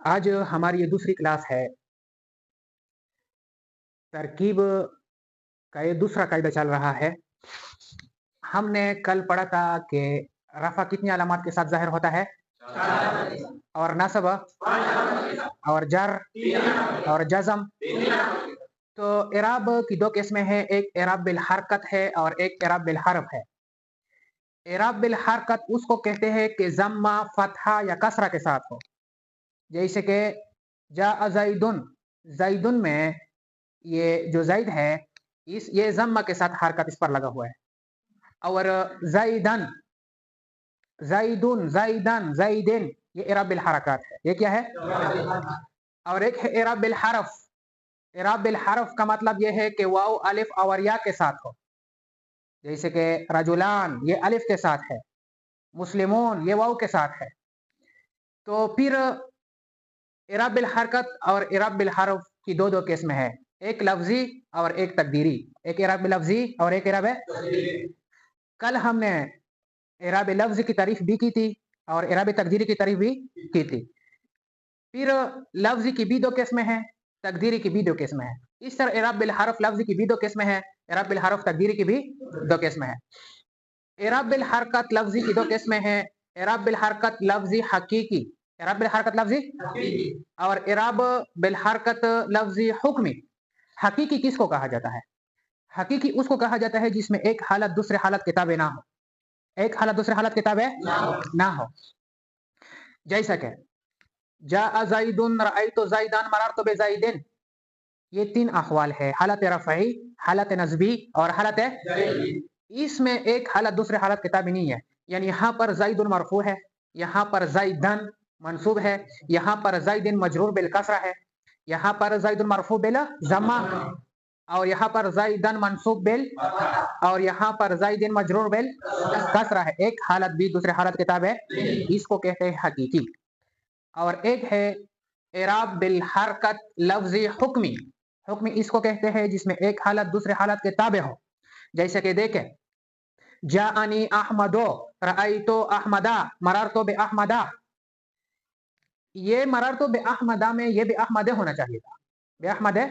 आज हमारी ये दूसरी क्लास है। तरकीब का ये दूसरा कायदा चल रहा है। हमने कल पढ़ा था कि रफा कितनी अलामत के साथ ज़ाहिर होता है, और नस्ब और जर और जज़म। तो इराब की दो किस्में हैं, एक इराब बिल हरकत है और एक इराब बिल हरफ है। इराब बिल हरकत उसको कहते हैं कि ज़म्मा, फतहा या कसरा के साथ हो। जैसे कि जा ज़ैदुन, ज़ैदुन में ये जो ज़ैद है ये ज़म्मा के साथ हरकत इस पर लगा हुआ है। और ज़ैदन, ज़ैदुन, ज़ैदन, ज़ैदिन, ये इराब बिल हरकत है। ये क्या है? और एक है इराब बिल हरफ। इराब बिल हरफ का मतलब ये है कि वाव, अलिफ और या के साथ हो। जैसे कि रजुलान, ये अलिफ के साथ है, मुस्लिमून, ये वाव के साथ है। तो फिर इराब बिल हरकत और इराब बिल हरफ की दो किस्में हैं, एक लफ्जी और एक तकदीरी। एक इराब लफ्जी और एक इराब। कल हमने इराब लफ्ज की तारीफ भी की थी और इराब तकदीरी की तारीफ भी की थी। फिर लफ्ज की भी दो किस्में हैं, तकदीरी की भी दो किस्में हैं। इस तरह इराब बिल हरफ लफ्ज की भी दो किस्में हैं, इराब बिल हरफ तकदीरी की भी दो किस्में हैं। इराब बिल हरकत लफ्जी की दो किस्में हैं, इराब बिल हरकत लफ्जी हकीकी, इराब बिल हरकत लफ्जी और इराब बिल हरकत लफ्जी हुक्मी। हकीकी किसको कहा जाता है? हकीकी उसको कहा जाता है जिसमें एक हालत दूसरे हालत के ताबे ना हो, एक हालत दूसरे हालत के ताबे ना हो। जैसा कि जा ज़ैदुन, रअयतु ज़ैदन, मररतु बिज़ैदिन, ये तीन अहवाल है, हालत रफ़ई, हालत नस्बी और हालत। इसमें एक हालत दूसरे हालत के ताबे नहीं है। यानी यहाँ पर ज़ैदुन मरफू है, यहाँ पर ज़ैदन मंसूब है, यहाँ पर ज़ैदिन मजरूर बिल कसरा है, यहाँ पर ज़ैदुन मरफू बिल ज़म्मा, और यहाँ पर ज़ैदन मंसूब बिल, और यहाँ पर ज़ैदिन मजरूर बिल कसरा है। एक हालत भी दूसरे हालत के ताबे, इसको कहते हैं हकीकी। और एक है इराब बिल हरकत लफ्जी हुक्मी। हुक्मी इसको कहते हैं जिसमें एक हालत दूसरे हालत के ताबे हो। जैसे कि देखें, जाअनी अहमदो, रअयतु अहमदा, मररतु बि अहमदा, ये मररतु बि अहमदा में ये बि अहमदे होना चाहिए था, बि अहमदे,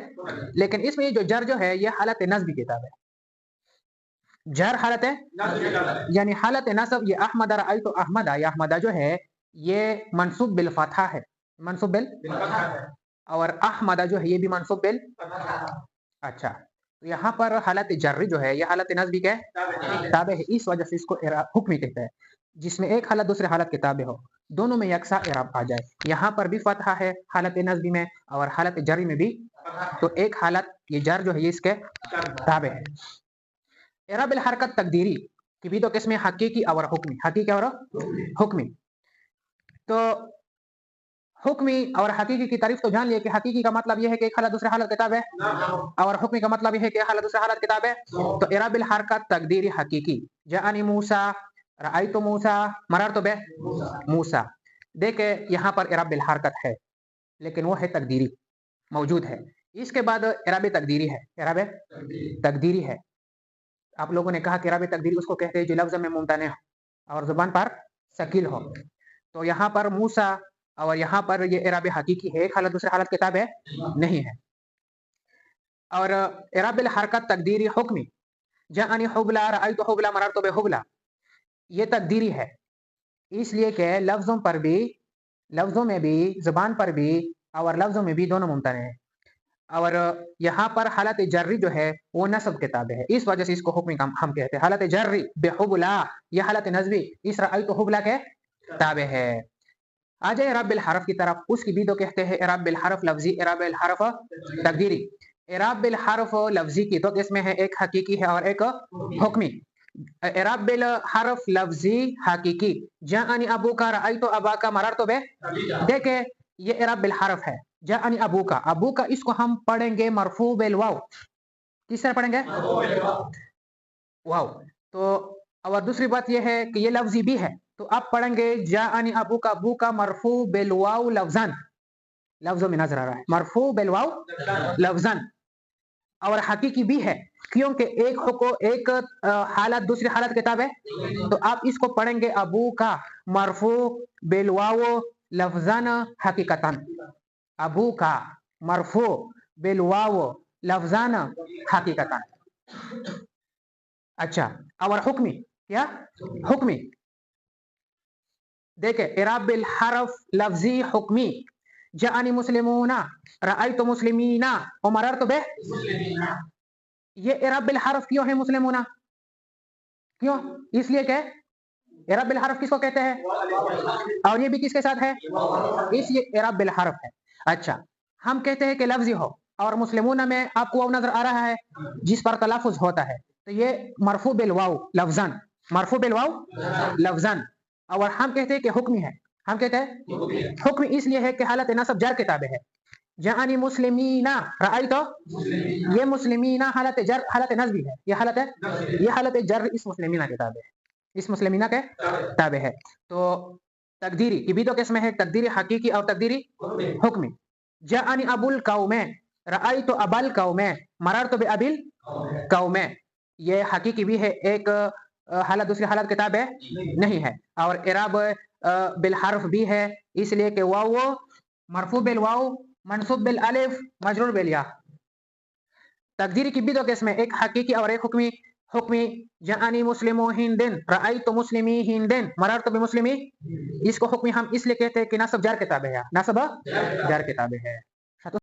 लेकिन इसमें ये जो जर जो है ये हालत नस्ब की ताबे, जर हालत है, यानी हालत नस्ब। ये अहमद, रअयतु अहमदा, ये अहमदा जो है ये मंसूब बिल फतहा है, मंसूब बिल, और अहमदा जो है ये भी मंसूब बिल। अच्छा, तो यहाँ पर हालत जर्री जो है ये हालत नस्बी के ताबे है, इस वजह से इसको हुक्मी कहते हैं, जिसमें एक हालत दूसरे हालत के ताबे हो, दोनों में यकसा इराब आ जाए। यहाँ पर भी फतहा है हालत नस्बी में और हालत जर्री में भी, तो एक हालत ये जर जो है ये इसके ताबे है। इराब बिल हरकत तकदीरी की भी दो किस्में, हकीकी और हुक्मी, हकीकी और हुक्मी। तो हुक्मी और हकीकी की तारीफ तो जान लिए कि हकीकी का मतलब यह है कि एक हालत दूसरे हालत किताब है, और हुक्मी का मतलब यह है कि हालत दूसरे हालत किताब है। तो इराब बिल हरकत तकदीरी हकीकी, जाअनी मूसा, रअयतु मूसा, मररतु बि मूसा। देखे यहाँ पर इराब बिल हरकत है लेकिन वो है तकदीरी, मौजूद है। इसके बाद इराब तकदीरी है, इराब तकदीरी है। आप लोगों ने कहा कि इराब तकदीरी उसको कहते हैं जो लफ्ज़ में मुमतने हो और जुबान पर शकील हो। तो यहाँ पर मूसा और यहाँ पर ये इराब हकीकी है, एक हालत दूसरे हालत किताब है नहीं है। और इराब बिल हरकत तकदीरी हुक्मी, जाअनी हुबला, रअयतु हुबला, मररतु बि हुबला, ये तकदीरी है, इसलिए कि लफ्ज़ों पर भी, लफ्ज़ों में भी, जुबान पर भी और लफ्ज़ों में भी दोनों मुमतने हैं। और यहाँ पर हालत जर्री जो है वो नस्ब के ताबे है, इस वजह से इसको हुक्मी हम कहते हैं। हालत जर्री बेहुबला, ये हालत नस्बी इस रअयतु हुबला के ताबे है। आ जाए इराब बिल हरफ की तरफ, उसकी भी दो कहते हैं, इराब बिल हरफ लफ्जी, इराब बिल हरफ तकदीरी। इराब बिल हरफ लफ्जी की दो किस्में हैं, एक हकीकी है और एक हुक्मी। इराब बिल हरफ लफ्जी हकीकी, जाअनी अबूका, रअयतु अबाका, मररतु बि, देखे ये इराब बिल हरफ है, जाअनी अबूका, अबूका इसको हम पढ़ेंगे मरफू बिल वाव। किस तरह पढ़ेंगे? वाव। तो और दूसरी बात यह है कि ये लफ्जी भी है, तो आप पढ़ेंगे जाअनी अबूका, अबूका मरफू बिल वाव लफ्जन, लफ्जों में नजर आ रहा है मरफू बिल वाव लफ्जन। और हकीकी भी है क्योंकि एक हुको एक हालत दूसरी हालत किताब है, तो आप इसको पढ़ेंगे अबू का मरफू बिल वाव लफ्ज़न हकीकतन, अबू का मरफू बिल वाव लफ्ज़न हकीकतन। अच्छा, और हुक्मी क्या? हुक्मी देखे इराब बिल हरफ लफ्जी हुक्मी, जानी मुस्लिमूना, रअयतु मुस्लिमीना, उमररतु बे। ये इराब बिल हरफ क्यों है मुस्लिमूना? क्यों? इसलिए क्या इराब बिल हरफ किसको कहते हैं? और ये भी किसके साथ है? इसलिए इराब बिल हरफ है। अच्छा, हम कहते हैं कि लफ्जी हो और मुस्लिमूना में आपको वाव नजर आ रहा है जिस पर तलफ़ुज़ होता है, तो ये मरफू बिल वाव लफ्ज़न, मरफू बिल वाव लफ्ज़न। और हम कहते हैं कि हुक्मी है, हम कहते हैं हुक्मी इसलिए है कि हालत नसब जर के ताबे है। जानी मुस्लिमीना, रअयतु, ये मुस्लिमीना हालत जर हालत नस्बी है, ये हालत जर इस मुस्लिमीना के ताबे है, इस मुस्लिमीना के ताबे है। तो तकदीरी की भी दो किस्में है, तकदीरी हकीकी और तकदीरी हुक्मी। जानी अबुल कौमे, रअयतु अबल कौमे, मररतु बि अबिल कौमे, ये हकीकी भी है, एक हालत दूसरी हालत किताब है नहीं है। और इराब बिल हर्फ भी है, इसलिए कि वाव मरफू बिल वाव मनसूब बिल अलिफ मजरूर बिल या। तकदीरी की भी दो किस्में, एक हकीकी और एक हुक्मी। हुक्मी जानी मुस्लिमो हिंदिन, रअयतु मुस्लिमी हिंदिन, मररतु बि मुस्लिमी, इसको हुक्मी हम इसलिए कहते हैं कि नसब जार किताबे है, नसब जार किताबे है।